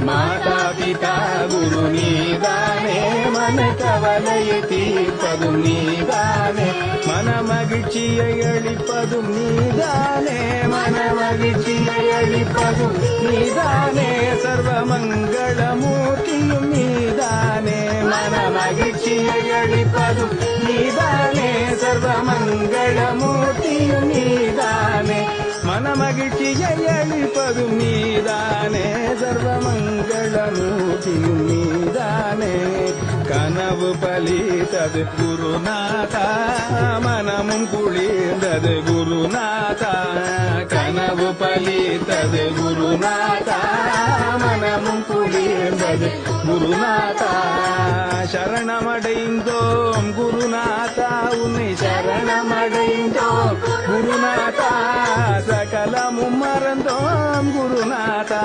மாதா பிதா குரு நீதானே மன கவலையை தீர்ப்பதும் நீதானே மன மகிழ்ச்சியை அளிப்பதும் நீதானே மன மகிழ்ச்சியை அளிப்பதும் நீதானே சர்வ மங்களமூர்த்தியும் நீதானே மன மகிழ்ச்சியை அளிப்பதும் நீதானே சர்வ மங்களமூர்த்தியும் நீதானே மன மகிழ்ச்சியை அளிப்பதும் நீதானே சர்வ மங்களமூர்த்தியும் நீதானே கனவு பலித்தது குருநாதா மனமும் குளிர்ந்தது குருநாதா கனவு பலித்தது குருநாதா மனமும் குளிர்ந்தது குருநாதா சரணமடைந்தோம் குருநாதா உன்னை சரணமடைந்தோம் குருநாதா சகலமும் மறந்தோம் குருநாதா